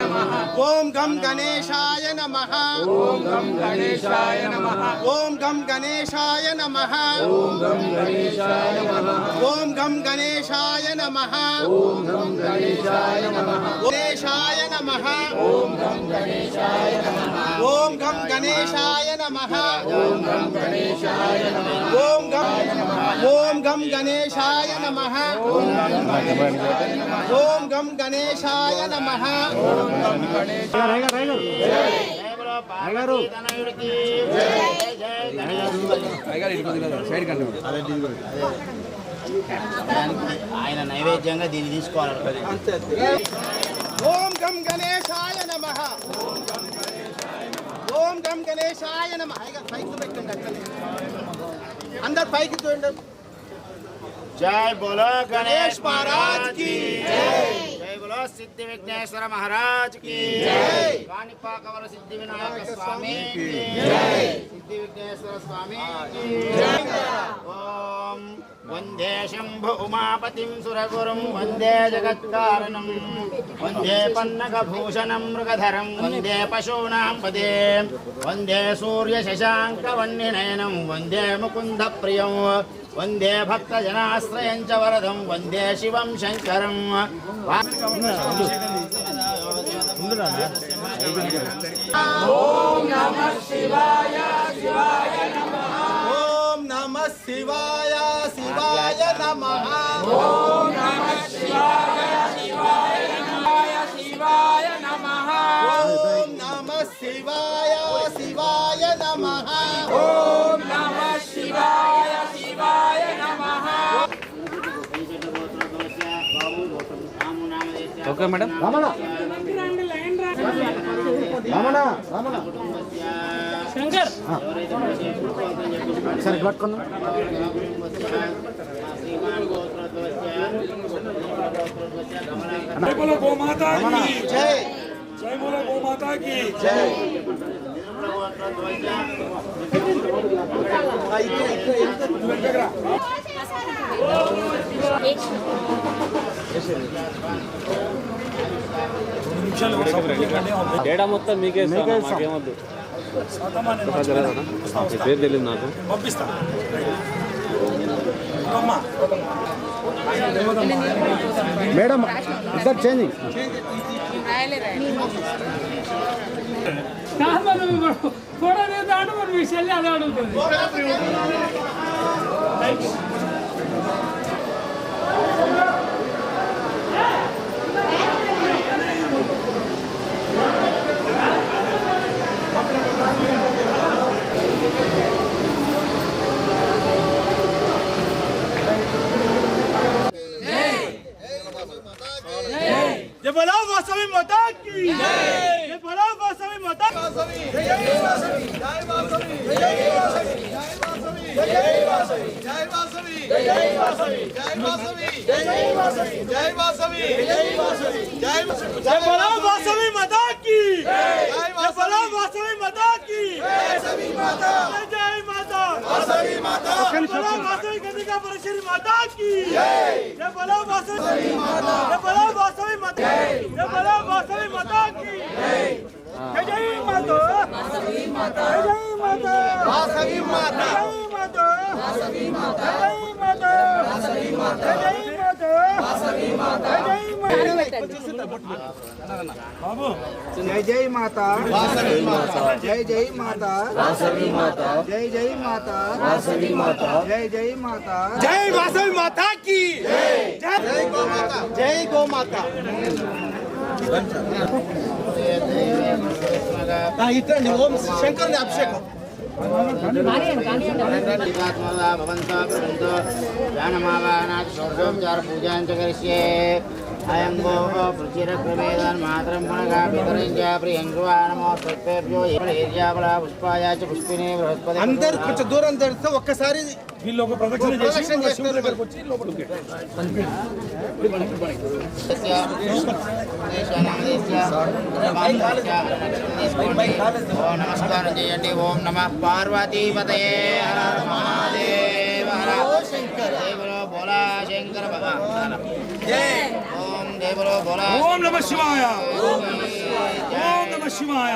ఓం గం గణేశాయ నమః ఓం గం గణేశాయ నమః ఓం గం గణేశాయ నమః ఓం గం గణేశాయ నమః ఓం గం గణేశాయ నమః ఓం గం గణేశాయ నమః గణేశాయ నమః ఓం గం గణేశాయ నమః ఓం గం గణేశాయ నమః ఓం గం గణేశాయ నమః ఓం గం గణేశాయ నమః ఓం గం గణేశాయ నమః ఓం గం గణేశాయ ఆయన నైవేద్యంగా దీన్ని తీసుకోవాలి. ఓం గం గణేశాయ నమః ఓం గం గణేశాయ నమః పైకి పెట్టండి అట్లనే అందరు పైకి చూడండి. జై బోలో గణేష్ మహారాజ్ కి జై బోలో సిద్ధి విఘ్నేశ్వర మహారాజ్ కి జై. కాణిపాకవర సిద్ధి వినాయక స్వామి సిద్ధి విఘ్నేశ్వర స్వామి ఓం వందే శంభు ఉమాపతిం సురగురుం వందే జగత్కారణం వందే పన్నగభూషణం మృగధరం వందే పశూనాం పదే వందే సూర్య శశాంక వన్నినయనం వందే ముకుంద ప్రియం వందే భక్తజనాశ్రయం చ వరదం వందే శివం శంకరం. ఓం నమః శివాయ శివాయ నమః ఓం నమః శివాయ శివాయ నమః ఓం నమః శివాయ శివాయ నమః శివాయ నమః ఓం నమః శివాయ శివాయ నమః ఓం నమః శివాయ శివాయ నమః. Okay madam. శంకర్ సరే పట్టుకుందాం. జై బోలో గోమాతా की జై జై బోలో గోమాతా की జై. తేడా మొత్తం మీకే మాకేమొద్దు. పేరు తెలియదు నాకు. పంపిస్తా. మేడం ఇద్దరు చేంజింగ్ కూడా దాడు మరి మీ చెల్లి అదే అడుగుతుంది. जय बोलो वासवी माता की जय बोलो वासवी माता जय वासवी जय वासवी जय वासवी जय वासवी जय वासवी जय वासवी जय वासवी जय वासवी जय वासवी जय वासवी जय वासवी जय बोलो वासवी माता की जय बोलो वासवी माता की वासवी माता जय माता वासवी माता बोलो वासवी कन्या परमेश्वरी माता की जय बोलो वासवी माता जय बोलो वासवी माता जय बोलो वासवी माता की जय जय माता वासवी माता जय माता वासवी माता जय माता वासवी माता जय माता वासवी माता जय माता वासवी माता जय बाबू जय जय माता वासवी माता जय जय माता वासवी माता जय जय माता वासवी माता जय जय माता जय वासवी माता की जय जय गौ माता जय गौ माता इतने ओम शंकर ने अभिषेक पूजा अयं गो पृथिरक्रमेदान् मातरं पुनगा पितरं च प्रियं नमो सत्पेभ्यो येर्याबला पुष्पाय च पुष्पिने बृहस्पति अंदर कुछ दूर अंदर से ఒక్కసారి వీళ్ళు ఒక ప్రదక్షిణ చేసి చేస్తారు దగ్గరికి వచ్చి లోపలికి నమస్కారం చేయండి. ఓం నమః పార్వతీపతయే హర హర మహాదేవ హర శంకర దేవలో బోలా శంకర భగవాన్ ఓం దేవలో బోలా ఓం నమః శివాయ. ఓం శివాయ.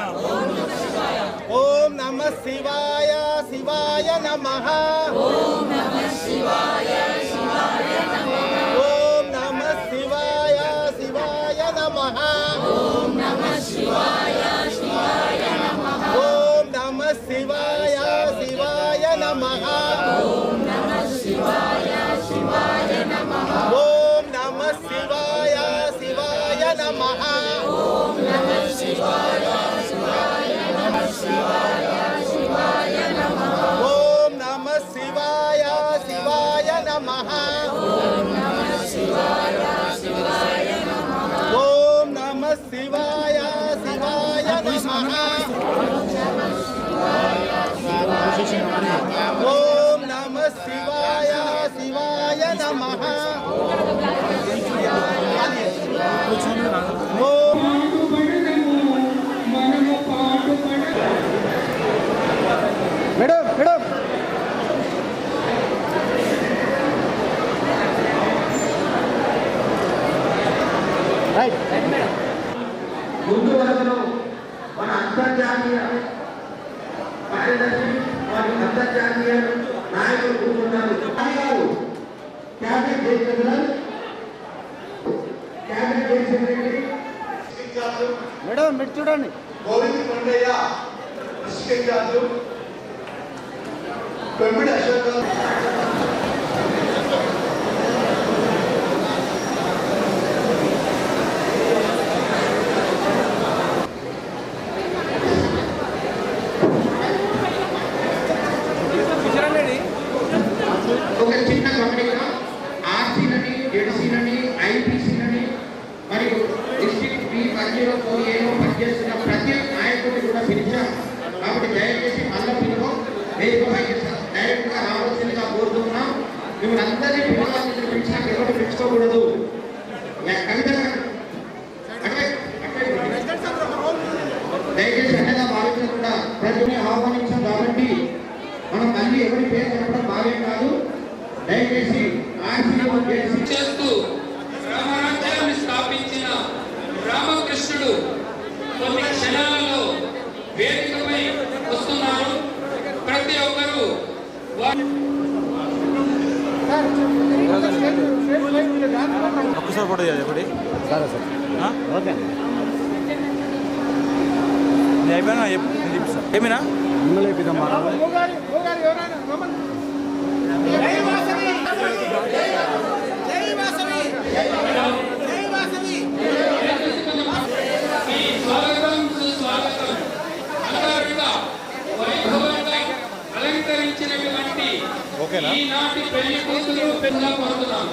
ఓం నమః శివాయ శివాయ నమః. ఓం నమః శివాయ శివాయ నమః. ఓం నమః శివాయ శివాయ నమః. ఓం నమః శివాయ శివాయ నమః. ఓం నమః శివాయ శివాయ నమః. ఓం నమః శివాయ శివాయ నమః. ఓం నమః శివాయ శివాయ నమః. ఓం నమః శివాయ శివాయ నమః. శివాయ శివాయ నమః. ఓం నమః శివాయ శివాయ నమః. ఓం నమః శివాయ శివాయ నమః. ఓం నమః శివాయ శివాయ నమః. ఓం నమః శివాయ శివాయ నమః. ఓం మేడం మేడం రైట్ ముందు వరుసలో మన అంతర్జాతీయ కార్యదర్శి మరియు అంతర్జాతీయ నాయకులు కూర్చున్నారు. Cabinet general cabinet secretary madam మీరు చూడండి. గోవింద్ కొండయ్య డిస్ట్రిక్ట్ ఇన్ఛార్జ్, పెంపిడి అశోక్ ఒక చిన్న గమనిక, ఆర్సీలని జెడ్సీలని ఐపీసీలని మరియు డిస్ట్రిక్ట్ B1048లో పనిచేస్తున్న ప్రతి నాయకుడిని కూడా పిలిచాం. కాబట్టి దయచేసి మళ్ళీ పిలువ వేదికపైకి డైరెక్ట్గా రావాల్సిందిగా కోరుతున్నాం. మిమ్మల్ని అందరినీ పిలవాల్సింది పిలిచినాక ఎవరు పిలుచుకోకూడదు. కవిత దయచేసి అన్నగా భావించకుండా ప్రజల్ని ఆహ్వానించాం కాబట్టి మనం మళ్ళీ ఎవరి పేరు చెప్పడం భావ్యం కాదు. దయచేసి చేస్తూ రామరాజ్యాన్ని స్థాపించిన రామకృష్ణుడు కొన్ని క్షణాలలో వేదికపై వస్తున్నారు. ప్రతి ఒక్కరూ ఒక్కసారి ఫోటో చేయాలి ఒకటి. సరే సార్ ఓకే నేను అయిపోయినా ఏమైనా మిమ్మల్ని అయిపోయిందమ్మా. స్వాగతం సుస్వాగతం అన్నగారుగా వైభవంగా అలంకరించినటువంటి ఈనాటి పెళ్లి కూతురు పెద్ద కోరుతున్నాం.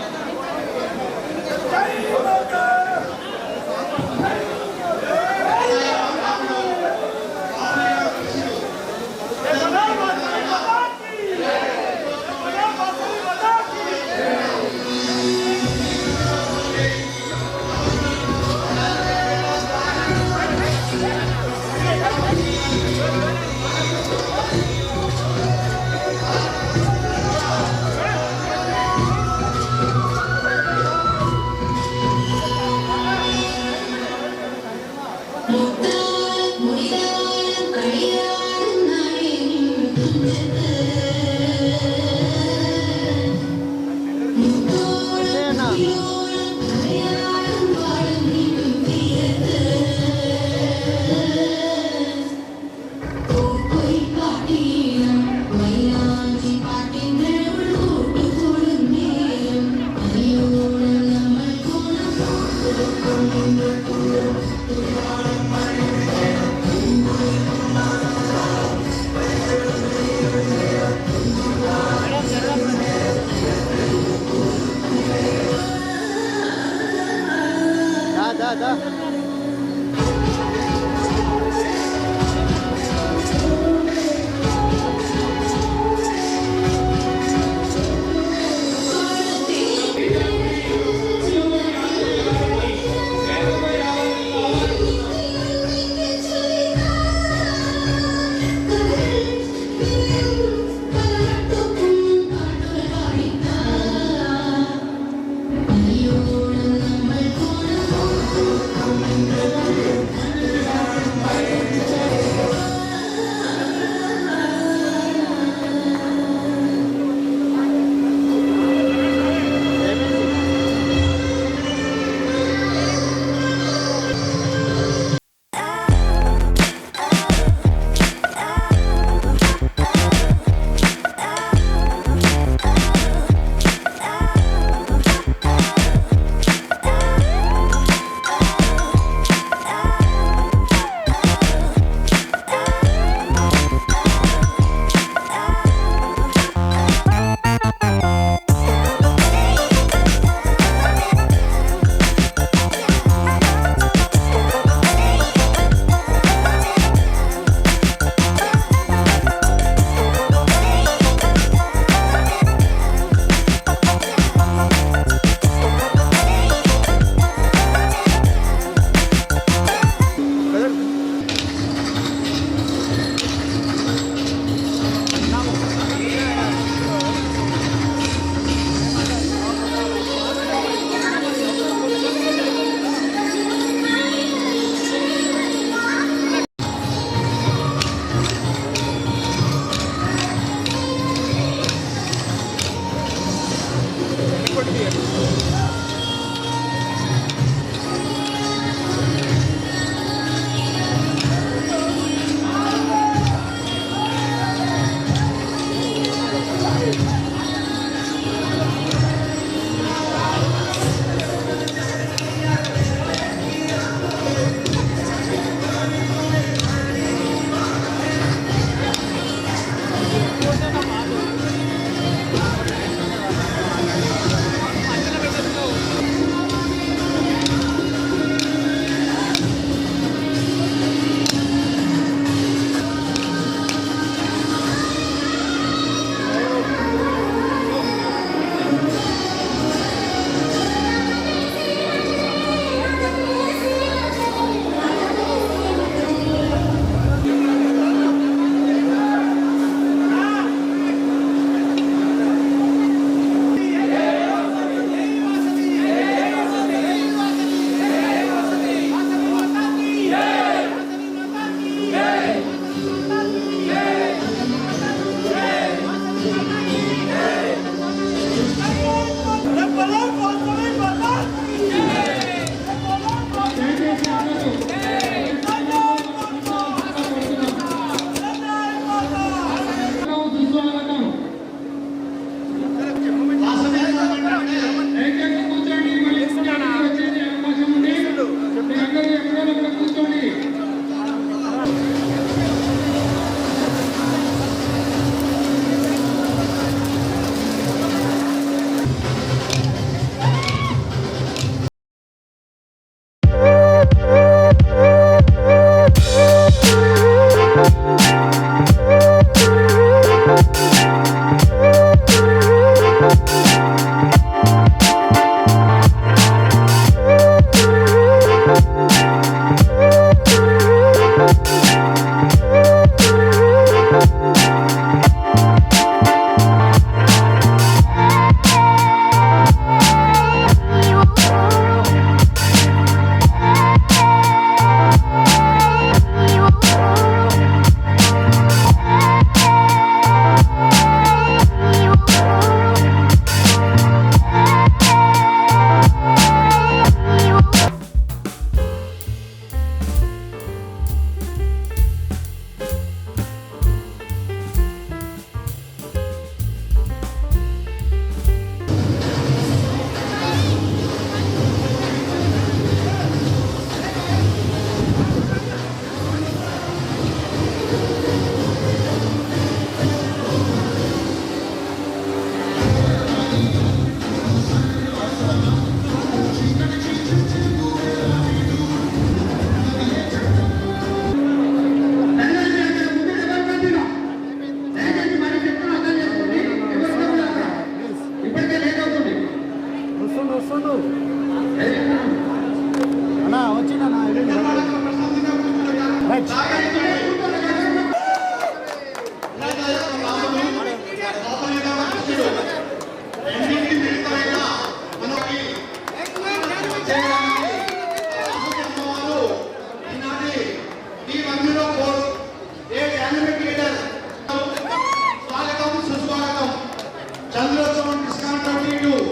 చంద్రోత్సవం డిస్కౌంట్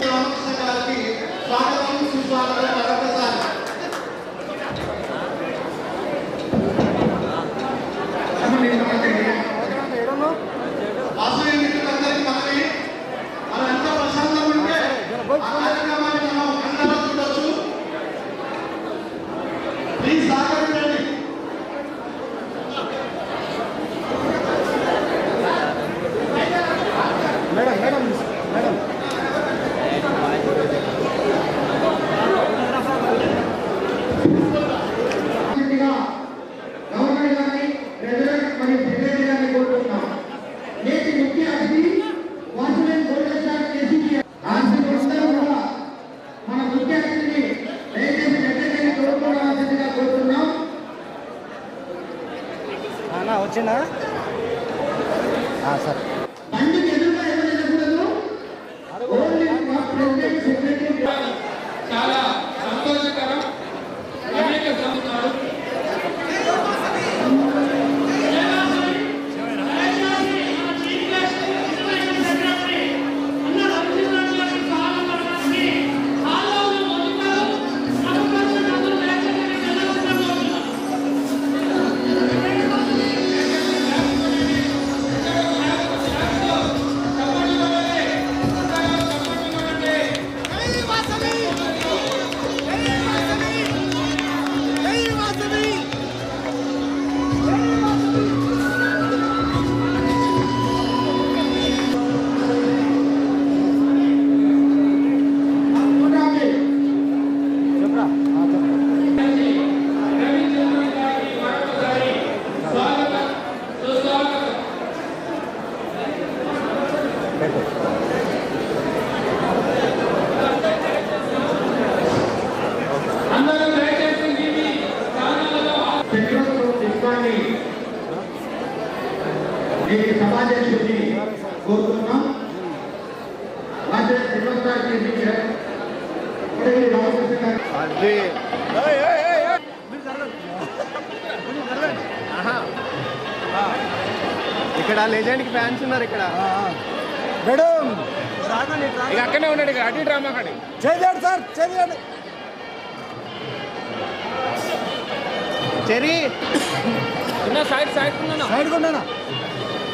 రామకృష్ణ గారికి స్వాగతం సుస్వాగతం మరొకసారి. వాసవి మిత్రులందరికీ మనవి, మనం ఎంత ప్రశాంతంగా ఉంటే కార్యక్రమాన్ని మనం అందరూ చూడొచ్చు. ప్లీజ్ సహకరించండి. గవర్నర్ గారిని, ప్రెసిడెంట్ మరియు సెక్రటరీ గారిని కోరుకుంటున్నాం. నేటి ముఖ్య అతిథి వాసుదేవ్ గోల్డెన్ కేసీపీ అందరూ కూడా మన ముఖ్య అతిథిని దయచేసి సెక్రటరీని కోరుకోవాల్సిందిగా కోరుతున్నాం. వచ్చినా సార్ బండికి ఎదురుగా ఎవరు వెళ్ళకూడదు. ఓన్లీ మా ప్రెసిడెంట్ సెక్రటరీ. చాలా సంతోషకరం. అనేక సంవత్సరాలు సమాజాన్ని కోరుతున్నాం. ఇక్కడ లెజెండ్ కి ఫ్యాన్స్ ఉన్నారు ఇక్కడ. మేడం ఇక అక్కడే ఉన్నాడు, ఇక అటు డ్రామా కాడి చేయండి సార్, చేయండి చెరీ సైడ్ సైడ్ సైడ్ కొన్నానా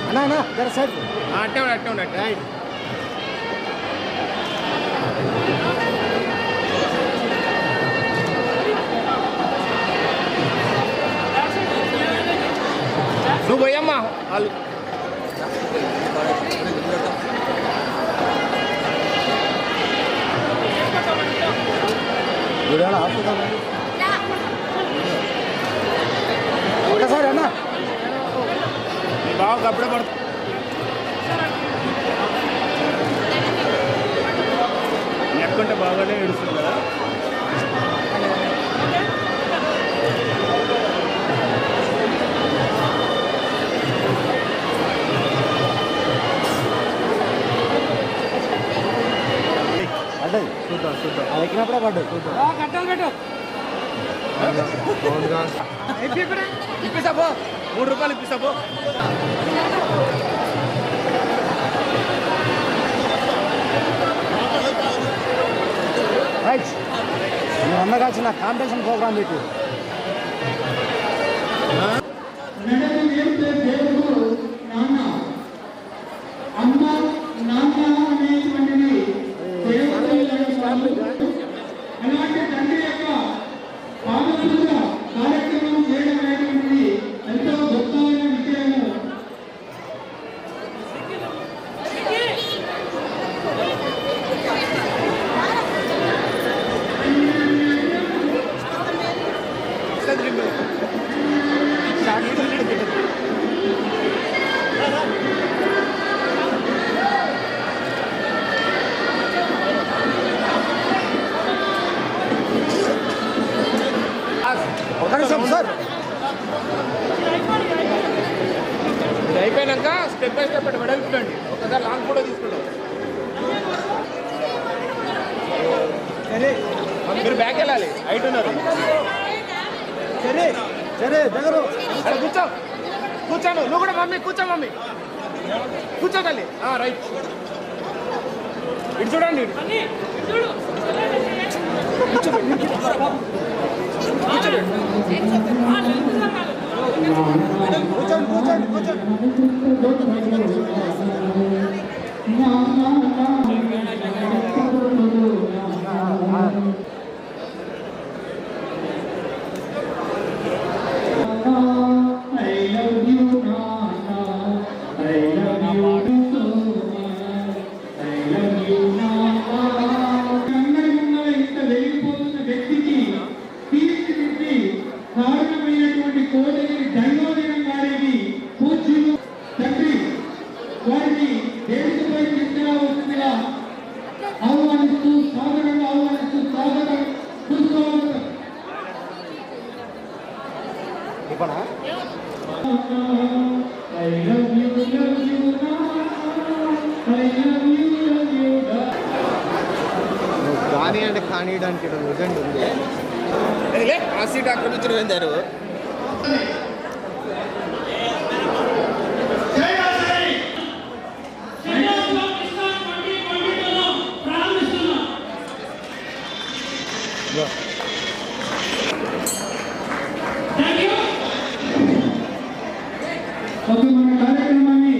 అన్నా జర సైడ్ అట్టే ఉన్నట్టు రైట్. నువ్వు పోయమ్మా వాళ్ళు ఒకసారి అన్నా బాగా కప్పుడే పడుతుంది. నెక్కుంటే బాగానే ఏడుస్తుంది కదా. పడ్డాయి చూద్దాం చూద్దాం అది ఎక్కినప్పుడే పడ్డాయి చూద్దాం. కట్టాలి పెట్టు. ఇప్పిస్తాపో, 3 రూపాయలు ఇప్పిస్తాపో. రైట్, నువ్వు అన్నగా చిన్న కాంపిటీషన్ ప్రోగ్రామ్ పెట్టి దేవుడు నాన్న అమ్మ నాన్న అనేటువంటిది అలాంటి తండ్రి యొక్క పాదపూజ కార్యక్రమం చేయడం అనేటువంటిది ఎంతో గొప్పమైన విషయము. ఇది అయిపోయాక స్టెప్ బై స్టెప్ వెడల్పుండి ఒకసారి లాంగ్ ఫోటో తీసుకుంటాం మీరు బ్యాక్ వెళ్ళాలి హైట్ ఉన్నారు సరే సరే దగ్గర కూర్చో కూర్చోను నువ్వు కూడా మమ్మీ కూర్చో మమ్మీ కూర్చోగలి రైట్ ఇటు చూడండి కూర్చోండి కూర్చోండి కూర్చోండి కారణమైనటువంటి కోటగిరి దైవోదయం గారికి పూజ్యులు తండ్రి వారిని వేదికపై తీసుకురావాల్సిందిగా ఆహ్వానిస్తూ సాదరంగా ఆహ్వానిస్తూ స్వాగతం సుస్వాగతం. కానీ అంటే కానీయడానికి నిజంగా ఉంది ఆ సీట్ అక్కడ నుంచి వెళ్ళారు మన కార్యక్రమాన్ని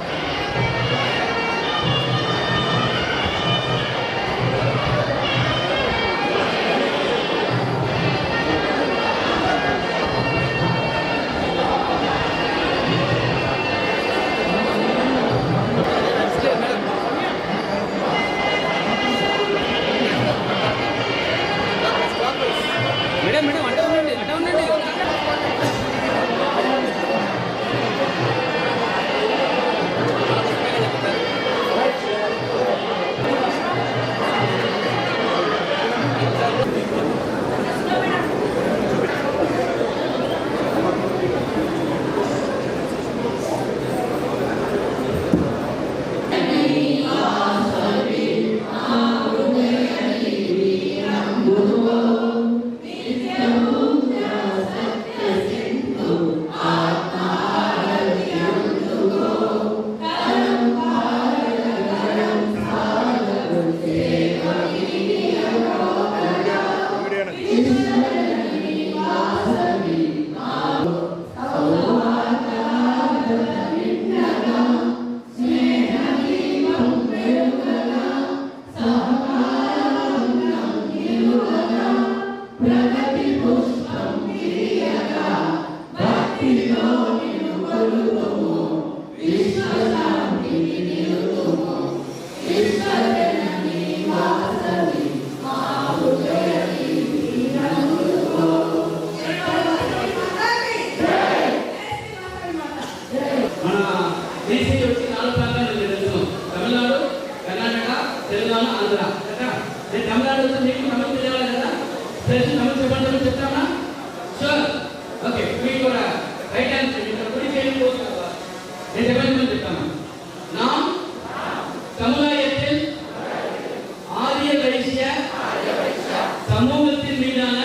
சமூகத்தின் மீதான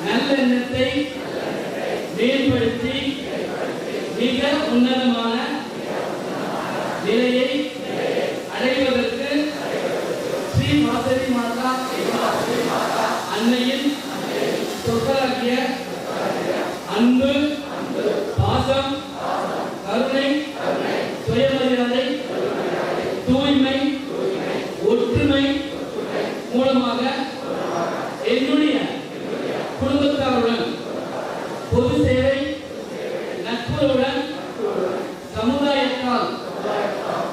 நல்லெண்ணத்தை மேம்படுத்தி மிக உன்னதமான நிலையை அடைவதற்கு ஸ்ரீ வாசவி மாதா அன்னையின் சொற்களாகிய அன்பு, பாசம், கருணை, சுயமரியாதை, தூய்மை, ஒற்றுமை மூலமாக என்னுடைய குடும்பத்தாருடன் பொது சேவை நட்புறவுடன் சமுதாயத்தால்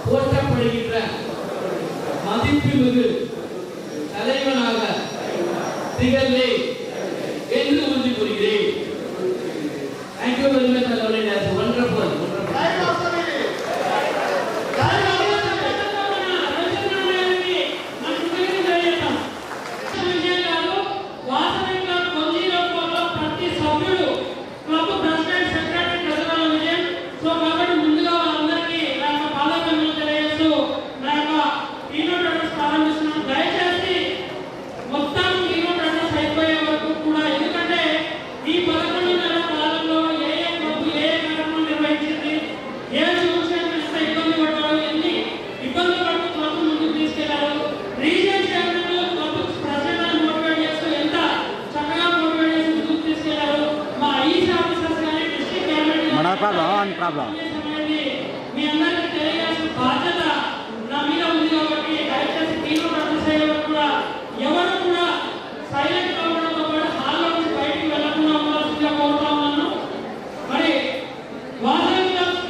போற்றப்படுகின்ற மதிப்புமிகு தலைவனாக திகழ்வேன் என்று உறுதி கூறுகிறேன். Thank you very much, Lord. That's wonderful. మీ అందరికీ తెలియాల్సిన బాధ్యత నా మీద ఉంది కాబట్టి దయచేసి మీరు కూడా ఎవరు కూడా సైలెంట్ కావడంతో పాటు హాల్లో నుంచి బయటికి వెళ్ళకుండా ఉండాల్సిందిగా కోరుతా ఉన్నాను. మరి వాసవి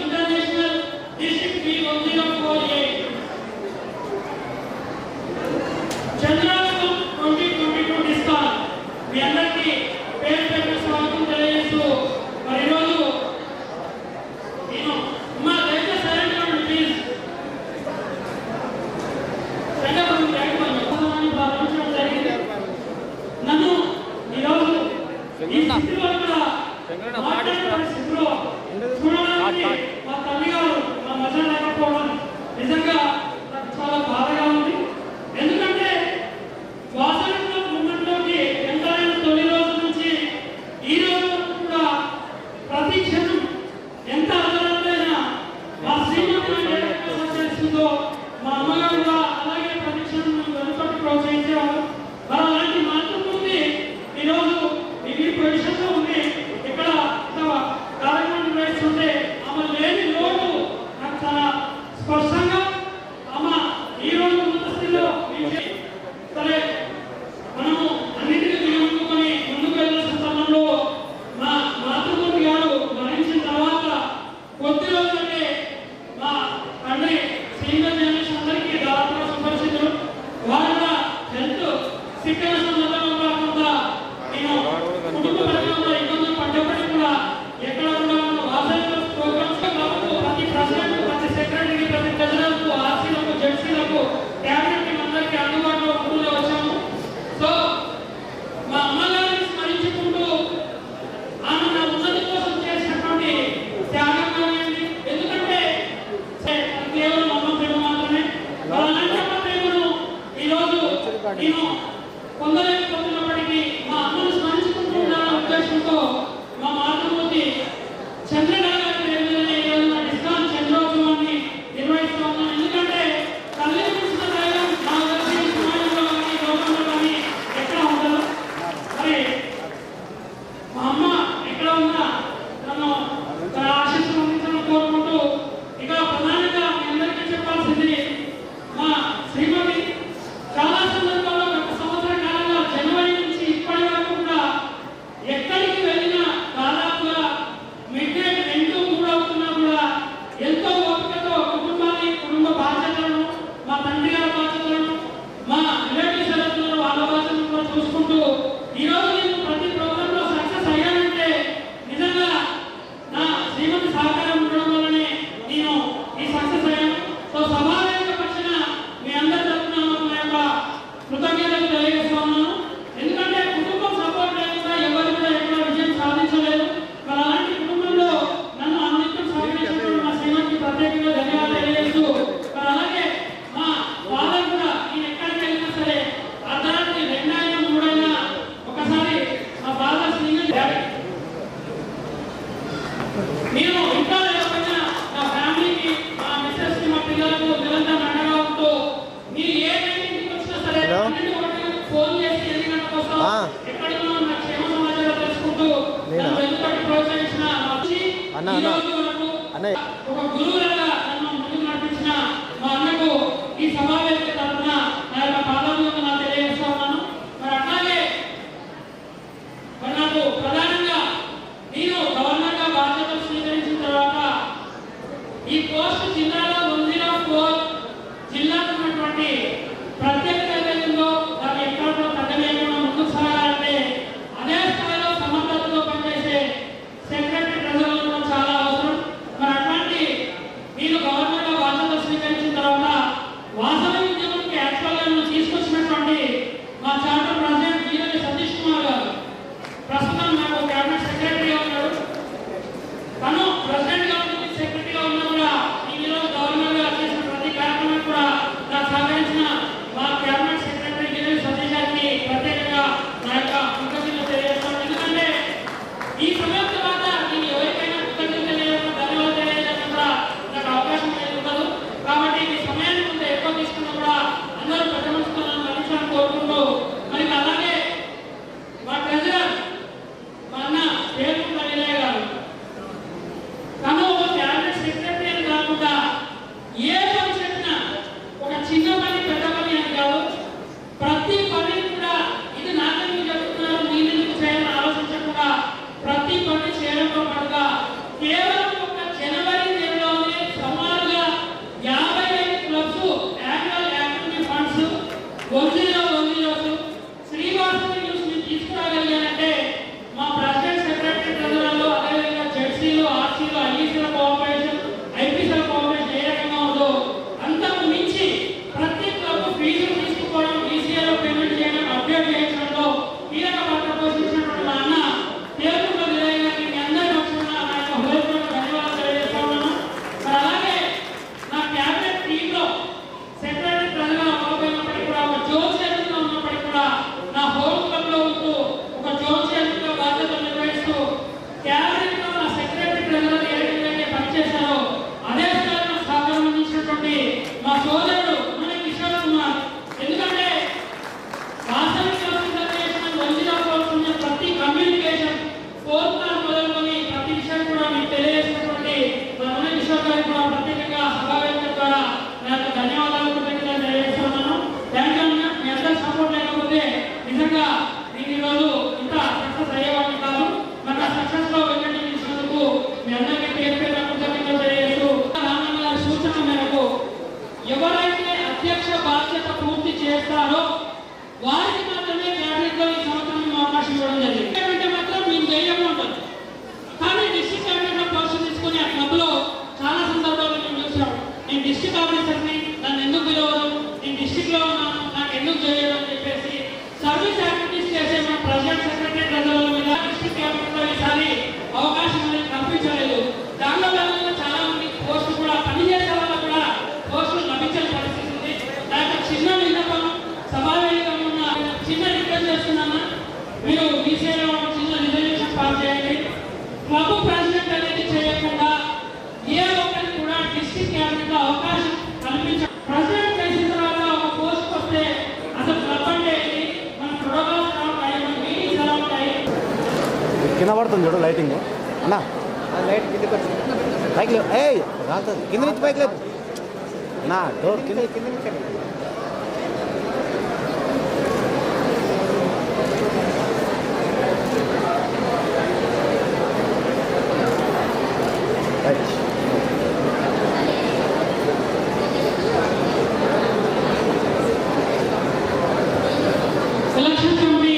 ఇంటర్నేషనల్ డిస్ట్రిక్ట్ B1048 చంద్రాష్టం 2022 డిస్కాల్ మీ అందరికీ పేరు పెట్టిన స్వాగతం తెలియజేస్తూ మరి ఈరోజు నేను మా దయచేసి సైలెంట్ గా ఉండండి ప్లీజ్. నన్ను ఈరోజు ఈ స్థితిలో కూడా మాట్లాడే పరిస్థితిలో చూడడానికి మా తల్లి గారు మా మధ్య లేకపోవడం నిజంగా నాకు చాలా బాధగా ఉంది. ఎందుకంటే వాసవిలో మూమెంట్లోకి ఎంతైనా తొలి రోజు నుంచి ఈ రోజు వరకు కూడా ప్రతి క్షణం ఎంత అదనంగా మా శ్రీమంతులు చేస్తుందో మా అమ్మగారు కూడా అలాగే ప్రతి క్షణం వెనుకటి ప్రోత్సహించేవారు. మరి అలాంటి మాతృమూర్తి ఈరోజు ఈ పొజిషన్లో ఉంది. ఇక్కడ కార్యక్రమం నిర్వహిస్తుంటే ఆమె లేని లోటు నాకు చాలా స్పష్టంగా ఆమె ఈ రోజు ముందస్తులో సరే మనము అన్నింటినీ నియమించుకొని ముందుకు వెళ్ళిన సమయంలో మా మాతృమూర్తి గారు మరణించిన తర్వాత కొద్ది రోజులకే మా తండ్రి సీనియర్ జనరేషన్ అందరికీ దాదాపుగా సుపరిచితులు. వారు కూడా హెల్త్ సిక్నెస్ కాకుండా నేను కుటుంబ పరంగా ఇబ్బందులు పడ్డప్పటికీ కూడా ఎక్కడ కూడా వాసవి ప్రోగ్రామ్స్ కాబట్టి ప్రతి ప్రెసిడెంట్ ప్రతి సెక్రటరీ ప్రతి ట్రెజరర్కు ఆర్సీలకు జెడ్సీలకు క్యాబినెట్ అందరికీ అందుబాటులో ఉంటూ వచ్చాము. సో మా అమ్మగారిని స్మరించుకుంటూ ఆమె నా ఉన్నతి కోసం చేసినటువంటి త్యాగం కానివ్వండి. ఎందుకంటే కేవలం అమ్మ ప్రేమ మాత్రమే. అలాంటి అమ్మ ప్రేమను ఈరోజు నేను పొందలేకపోతున్నప్పటికీ మా అమ్మను స్మరించుకుంటూ ఉండాలనే ఉద్దేశంతో మా మాతృమూర్తి చంద్రగారి డిస్కాన్ చంద్రోత్సవాన్ని నిర్వహిస్తూ ఉన్నాం. ఎందుకంటే తల్లి చూసిన దైవం నా తెలిసి సమాజంలో కానీ లోకంలో కానీ ఎక్కడ ఉండదు. మరి మా అమ్మ ఎక్కడ ఉన్నా నన్ను ఆశీస్సులు అందించాలని కోరుకుంటూ ఇక ప్రధానంగా మీ అందరికీ చెప్పాల్సింది మా శ్రీమతి చాలా సందర్భాల్లో గత సంవత్సర కాలంలో జనవరి నుంచి ఇప్పటి వరకు కూడా ఎక్కడికి వెళ్ళినా దాదాపుగా మిడ్ నైట్ 2-3 అవుతున్నా కూడా ఎంతో ఓపికతో కుటుంబ బాధ్యతలను మా తండ్రి గారి బాధ్యతలను మా రిలేటివ్స్ ఎవరున్నారో వాళ్ళ బాధ్యతలను కూడా చూసుకుంటూ ఈరోజు నేను ప్రతి ప్రోగ్రాంలో సక్సెస్ అయ్యానంటే నిజంగా నా శ్రీమతి సహకారం ఉండడం వల్లనే నేను ఈ సక్సెస్ అయ్యాను. సో సమావేశ పక్షన మీ అందరి తరఫున నా యొక్క కృతజ్ఞతలు తెలియజేస్తా ఉన్నాను. ఎందుకంటే కుటుంబం సపోర్ట్ లేకుండా ఎవరు కూడా ఎక్కడ విజయం సాధించలేదు. మరి అలాంటి కుటుంబంలో నన్ను అందించడం సహకరించినప్పుడు మా శ్రీమతికి ప్రత్యేకంగా ధన్యవాదాలు తెలియజేస్తూ మరి అలాగే మా ఫాదర్ కూడా నేను ఎక్కడికి వెళ్ళినా సరే అర్ధరాత్రి 2 అయినా 3 అయినా ఒకసారి మా ఫాదర్ సింగిల్ నేను ఇంట్లో లేకపోయినా నా ఫ్యామిలీకి మా మిస్సెస్కి మా పిల్లలకు నిరంతరం అండగా ఉంటూ మీరు ఏ టైంకి వచ్చినా సరే ఫోన్ చేసి 8 గంటలకు వస్తాం ఎక్కడికి నా క్షేమ సమాచారం తెలుసుకుంటూ వెనుకటి ప్రోత్సహించిన ఒక గురువులుగా నన్ను ముందుకు నడిపించిన మా అన్నకు ఈ సమావేశ తరఫున నా యొక్క పాదాలను నాకు తెలియజేస్తా ఉన్నాను. మరి అట్లాగే మరి నాకు ప్రధానంగా నేను గవర్నర్గా బాధ్యతలు స్వీకరించిన తర్వాత ఈ పోస్ట్ జిల్లాలో 104 జిల్లాకు ఉన్నటువంటి ప్రత్యేకత ఏదైతుందో దాన్ని ఎక్కడ కూడా తగ్గలేకుండా ముందుకు సాగాలంటే అదే స్థాయిలో సమర్థతతో పనిచేసే సెక్రటరీ ట్రెజరర్లు కూడా చాలా అవసరం. మరి అట్లాంటి నేను గవర్నర్గా బాధ్యతలు స్వీకరించిన తర్వాత వాసవి క్లబ్ ప్రెసిడెంట్ అనేది చేయకుండా ఏ ఒక్కరికి కూడా డిస్ట్రిక్ట్ క్యాబినెట్ లో అవకాశం కల్పించారు. ప్రెసిడెంట్ చేసిన తర్వాత ఒక పోస్ట్ వస్తే అసలు క్లబ్ అంటే మన ప్రోగ్రామ్స్ ఎలా ఉంటాయి, మన మీటింగ్స్ ఎలా ఉంటాయి. కింద పడుతుంది చూడు లైటింగ్ అన్నా, లైట్ కిందకి వచ్చి పైకి లేవు, ఏ రాలుతుంది కింద నుంచి పైకి లేదు నా డోర్ కింద నుంచి సెలక్షన్ కమిటీ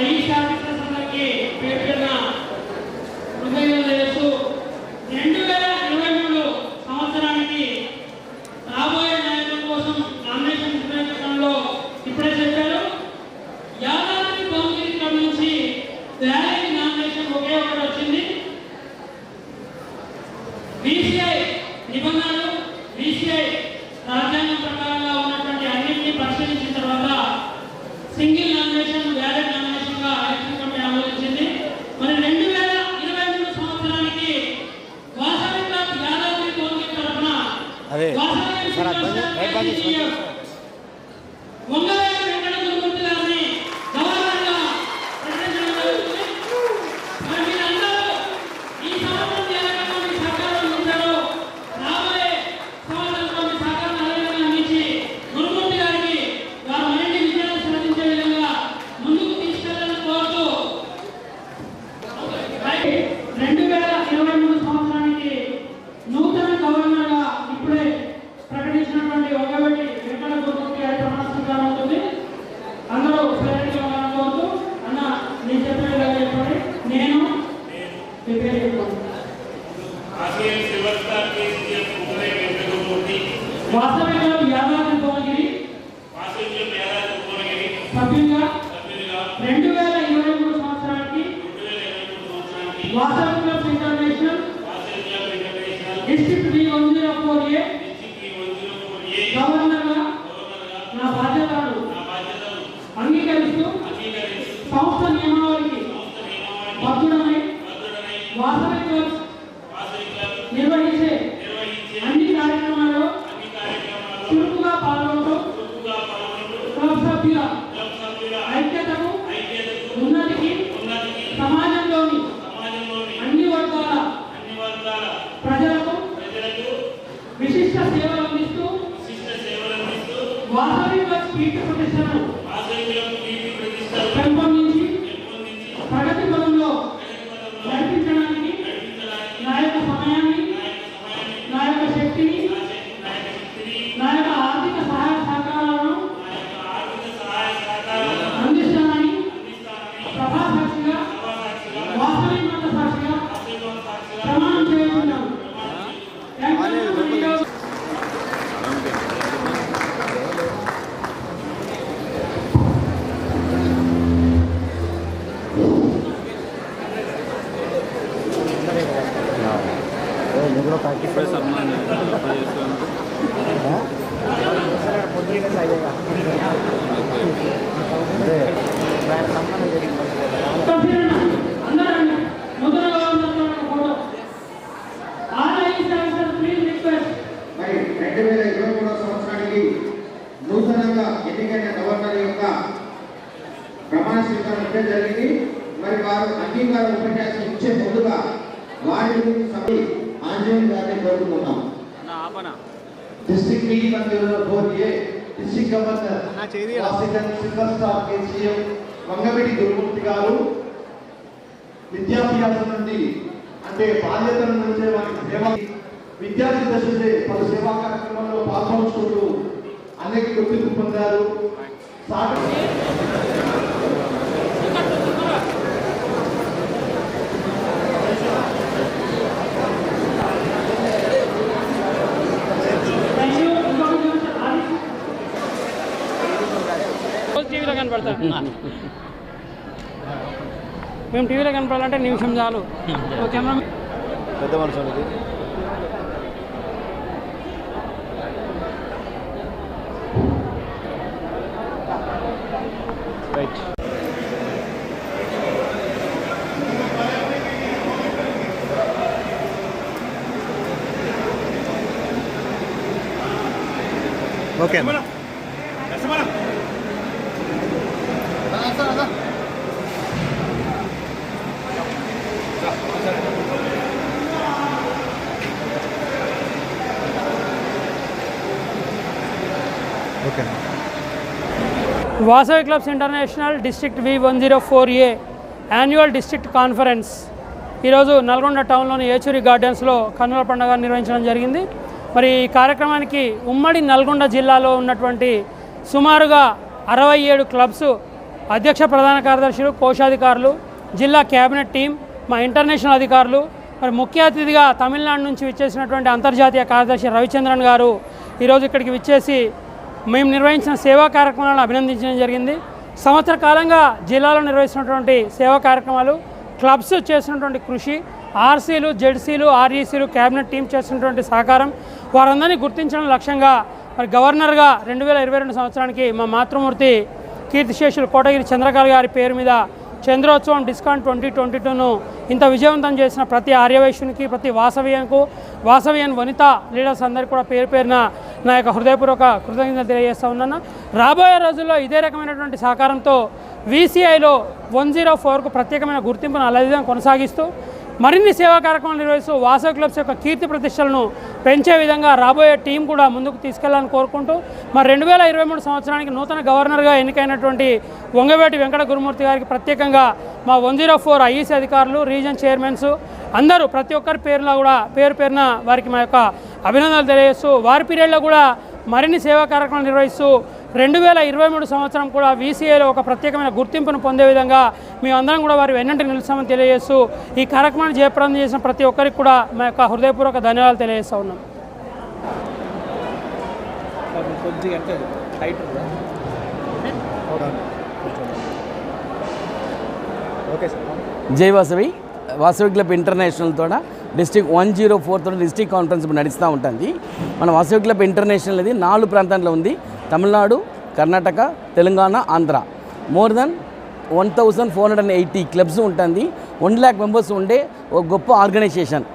ఐ ఆఫీసర్స్ అందరికీ పేరు పేరున హృదయంలో చేస్తూ 2023 సంవత్సరానికి రాబోయే నాయకుల కోసం నామినేషన్ నిర్వహించడంలో ఇప్పుడే చెప్పారు. యాదాద్రి భువనగిరి క్లబ్ నుంచి ర్యాలీ నామినేషన్ ఒకే ఒకటి వచ్చింది. బీసీఐ నిబంధనలు, బీసీఐ రాజ్యాంగం ప్రకారంగా ఉన్నటువంటి అన్నింటినీ పరిశీలించిన తర్వాత సింగిల్ నామినేషన్ వ్యాలిడ్ నామినేషన్ గా ఎలక్షన్ కమిటీ ఆమోదించింది. మరి 2023 సంవత్సరానికి వాసవి క్లబ్ యాదాద్రి భువనగిరి తరఫున వంగవేల వెంకట గురుమూర్తి గారిని గవర్నర్ గా ప్రకటించడం జరుగుతుంది. మరి మీరందరూ ఈ సంవత్సరం ఏ రకంగా మీ సహకారం అందించారో రాబోయే సంవత్సరంలో మీ సహకారం అదేవిధంగా అందించి గురుమూర్తి గారికి వారు మరిన్ని విజయాలు సాధించే విధంగా ముందుకు తీసుకెళ్లాలని కోరుతూ 2023 సంవత్సరానికి నూతన గవర్నర్ గా ఇప్పుడే ప్రకటించినటువంటి వంగవేటి వెంకట గురుమూర్తి గారి ప్రమాణ స్వీకారం అవుతుంది. అందరూ సైలెంట్ గా ఉండాలని కోరుతూ, అన్న నేను చెప్పే విధంగా చెప్పండి. నేను ప్రిపేర్ చేసుకోండి. వాసవి క్లబ్ యాదాద్రి భువనగిరి సభ్యులుగా 2023 సంవత్సరానికి Vasavi club international district B104A governor గా నా బాధ్యతలను అంగీకరిస్తూ సంస్థ నియమావళికి బద్ధుడమై వాసవి క్లబ్ నిర్వహించే అన్ని కార్యక్రమాల్లో చురుకుగా పాల్గొంటూ క్లబ్ సభ్యుల ఐక్యతకు, ఉన్నతికి, సమాజంలోని అన్ని వర్గాల ప్రజలకు విశిష్ట సేవలు అందిస్తూ వాసవి క్లబ్ కీర్తి ప్రతిష్టను పెంపొందించి ప్రగతి పదంలో నడిపించడానికి నా యొక్క సమయాన్ని, నా యొక్క శక్తిని, నా యొక్క ఆర్థిక సహాయ సహకారాలను అందిస్తానని ప్రభాసాక్షిగా, వాసవి మత సాక్షిగా ప్రమాణం చేస్తున్నాను. మరి 2023 సంవత్సరానికి నూతనంగా ఎన్నికైన గవర్నర్ యొక్క ప్రమాణ స్వీకారం జరిగింది. మరి వారు అంగీకార ఉపన్యాసం ఇచ్చే ముందుగా వారి సభ్యులు ఆంజనేయులు గారిని కోరుకుంటున్నాం. డిస్ట్రిక్ట్ B104A డిస్ట్రిక్ట్ గవర్నర్ వాసిగన్ silver star KCM Vangaveti Gurumurthy గారు విద్యాభ్యాసం నుండి అంటే బాధ్యతల నుంచే వారికి సేవ విద్యార్థి దశ నుండే పలు సేవా కార్యక్రమాల్లో పాల్గొంటూ అనేక గుర్తింపు పొందారు. టీవీలో కనపడతా, మేము టీవీలో కనపడాలంటే నిమిషం చాలు. కెమెరా పెద్ద మనసు అనేది right. Okay okay. Vasavi clubs international district V104A annual district conference ఈరోజు నల్గొండ టౌన్లోని ఏచూరి గార్డెన్స్లో కన్నుల పండుగ నిర్వహించడం జరిగింది. మరి ఈ కార్యక్రమానికి ఉమ్మడి నల్గొండ జిల్లాలో ఉన్నటువంటి సుమారుగా 67 క్లబ్స్ అధ్యక్ష ప్రధాన కార్యదర్శులు, కోశాధికారులు, జిల్లా క్యాబినెట్ టీం, మా ఇంటర్నేషనల్ అధికారులు, మరి ముఖ్య అతిథిగా తమిళనాడు నుంచి విచ్చేసినటువంటి అంతర్జాతీయ కార్యదర్శి రవిచంద్రన్ గారు ఈరోజు ఇక్కడికి విచ్చేసి మేము నిర్వహించిన సేవా కార్యక్రమాలను అభినందించడం జరిగింది. సంవత్సర కాలంగా జిల్లాలో నిర్వహిస్తున్నటువంటి సేవా కార్యక్రమాలు, క్లబ్స్ చేసినటువంటి కృషి, ఆర్సీలు, జెడ్సీలు, ఆర్ఈసీలు, క్యాబినెట్ టీం చేసినటువంటి సహకారం, వారందరినీ గుర్తించడం లక్ష్యంగా మరి గవర్నర్గా 2022 సంవత్సరానికి మా మాతృమూర్తి కీర్తిశేషులు కోటగిరి చంద్రకాళ గారి పేరు మీద చంద్రోత్సవం డిస్కౌంట్ 2022ను ఇంత విజయవంతం చేసిన ప్రతి ఆర్యవైశ్యునికి, ప్రతి వాసవియన్ వనిత లీడర్స్ అందరికీ కూడా పేరు పేరున నా యొక్క హృదయపూర్వక కృతజ్ఞతలు తెలియజేస్తూ ఉన్నాను. రాబోయే రోజుల్లో ఇదే రకమైనటువంటి సహకారంతో VCIలో 104కు ప్రత్యేకమైన గుర్తింపును అలవిధంగా కొనసాగిస్తూ మరిన్ని సేవా కార్యక్రమాలు నిర్వహిస్తూ వాసవి క్లబ్స్ యొక్క కీర్తి ప్రతిష్టలను పెంచే విధంగా రాబోయే టీం కూడా ముందుకు తీసుకెళ్లాలని కోరుకుంటూ మరి 2023 సంవత్సరానికి నూతన గవర్నర్గా ఎన్నికైనటువంటి వంగవేటి వెంకట గురుమూర్తి గారికి ప్రత్యేకంగా మా 104 IEC అధికారులు, రీజన్ చైర్మన్స్ అందరూ ప్రతి ఒక్కరి పేరులో కూడా పేరున వారికి మా యొక్క అభినందనలు తెలియజేస్తూ వారి పీరియడ్లో కూడా మరిన్ని సేవా కార్యక్రమాలు నిర్వహిస్తూ 2023 సంవత్సరం కూడా VCIలో ఒక ప్రత్యేకమైన గుర్తింపును పొందే విధంగా మేమందరం కూడా వారి వెన్నంటి నిలుస్తామని తెలియజేస్తూ ఈ కార్యక్రమాన్ని జయప్రదం చేసిన ప్రతి ఒక్కరికి కూడా మా యొక్క హృదయపూర్వక ధన్యవాదాలు తెలియజేస్తూ ఉన్నాం. జై వాసవి క్లబ్ ఇంటర్నేషనల్ తోడ డిస్ట్రిక్ట్ 104 తోడ డిస్ట్రిక్ట్ కాన్ఫరెన్స్ నడుస్తూ ఉంటుంది. మన వాసవి క్లబ్ ఇంటర్నేషనల్ అది 4 ప్రాంతాల్లో ఉంది. Tamil Nadu, Karnataka, Telangana, Andhra. More than 1480 clubs ఉంటుంది. 1 lakh మెంబర్స్ ఉండే ఒక గొప్ప ఆర్గనైజేషన్.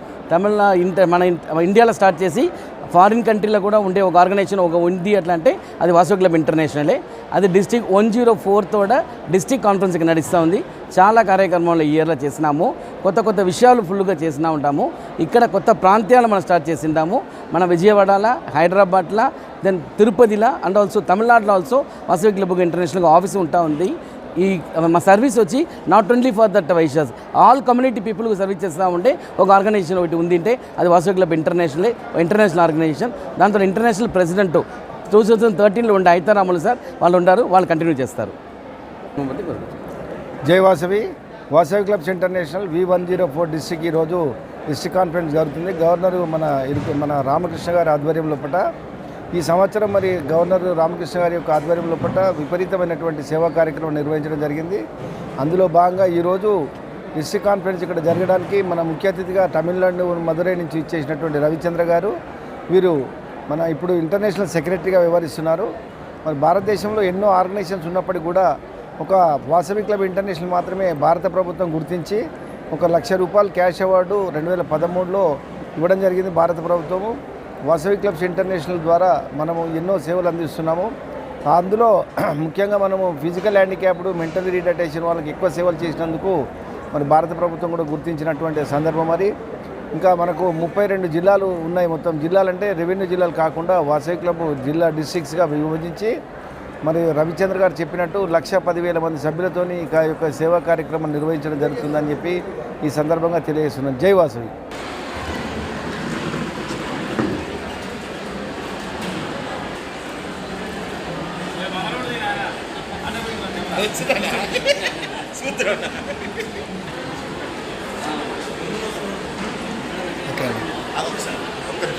మన ఇండియాలో స్టార్ట్ చేసి ఫారిన్ కంట్రీలో కూడా ఉండే ఒక ఆర్గనైజేషన్ ఒక ఉంది అట్లా అంటే అది వాసవి క్లబ్ ఇంటర్నేషనలే. అది డిస్ట్రిక్ట్ 104 తోడ డిస్ట్రిక్ట్ కాన్ఫరెన్స్కి నడుస్తూ ఉంది. చాలా కార్యక్రమాలు ఈ ఇయర్లో చేసినాము. కొత్త విషయాలు ఫుల్గా చేస్తూ ఉంటాము. ఇక్కడ కొత్త ప్రాంతాలు మనం స్టార్ట్ చేసిందాము. మన విజయవాడలో, హైదరాబాద్లో, దెన్ తిరుపతిలో అండ్ ఆల్సో తమిళనాడులో ఆల్సో వాసవి క్లబ్ ఇంటర్నేషనల్గా ఆఫీస్ ఉంటా ఉంది. ఈ మా సర్వీస్ వచ్చి not only for that Vaishyas, all community పీపుల్కి సర్వీస్ చేస్తూ ఉంటే ఒక ఆర్గనైజేషన్ ఒకటి ఉంది అంటే అది వాసవి క్లబ్ ఇంటర్నేషనల్ ఆర్గనైజేషన్. దాంతో ఇంటర్నేషనల్ ప్రెసిడెంట్ 2013లో ఉండే ఐతారాములు సార్ వాళ్ళు ఉన్నారు, వాళ్ళు కంటిన్యూ చేస్తారు. జై Vasavi clubs international V104 district ఈరోజు డిస్ట్రిక్ట్ కాన్ఫరెన్స్ జరుగుతుంది. గవర్నర్ మన రామకృష్ణ గారి ఆధ్వర్యంలో పట్ల ఈ సంవత్సరం మరి గవర్నర్ రామకృష్ణ గారి యొక్క ఆధ్వర్యంలో పట్ల విపరీతమైనటువంటి సేవా కార్యక్రమం నిర్వహించడం జరిగింది. అందులో భాగంగా ఈరోజు డిస్ట్రిక్ట్ కాన్ఫరెన్స్ ఇక్కడ జరగడానికి మన ముఖ్య అతిథిగా తమిళనాడు మదురై నుంచి ఇచ్చేసినటువంటి రవిచంద్ర గారు, వీరు మన ఇప్పుడు ఇంటర్నేషనల్ సెక్రటరీగా వ్యవహరిస్తున్నారు. మరి భారతదేశంలో ఎన్నో ఆర్గనైజేషన్స్ ఉన్నప్పటికీ కూడా ఒక వాసవి క్లబ్ ఇంటర్నేషనల్ మాత్రమే భారత ప్రభుత్వం గుర్తించి ₹1,00,000 క్యాష్ అవార్డు 2013లో ఇవ్వడం జరిగింది భారత ప్రభుత్వము. వాసవి క్లబ్స్ ఇంటర్నేషనల్ ద్వారా మనము ఎన్నో సేవలు అందిస్తున్నాము. అందులో ముఖ్యంగా మనము ఫిజికల్ హ్యాండిక్యాప్డ్, మెంటల్ రిటార్డేషన్ వాళ్ళకి ఎక్కువ సేవలు చేసినందుకు మరి భారత ప్రభుత్వం కూడా గుర్తించినటువంటి సందర్భం. మరి ఇంకా మనకు 32 జిల్లాలు ఉన్నాయి. మొత్తం జిల్లాలంటే రెవెన్యూ జిల్లాలు కాకుండా వాసవి క్లబ్ జిల్లా డిస్ట్రిక్ట్స్గా విభజించి మరి రవిచంద్ర గారు చెప్పినట్టు 1,10,000 మంది సభ్యులతోని ఈ యొక్క సేవా కార్యక్రమం నిర్వహించడం జరుగుతుందని చెప్పి ఈ సందర్భంగా తెలియజేస్తున్నాను. జై వాసవి. సూత్రం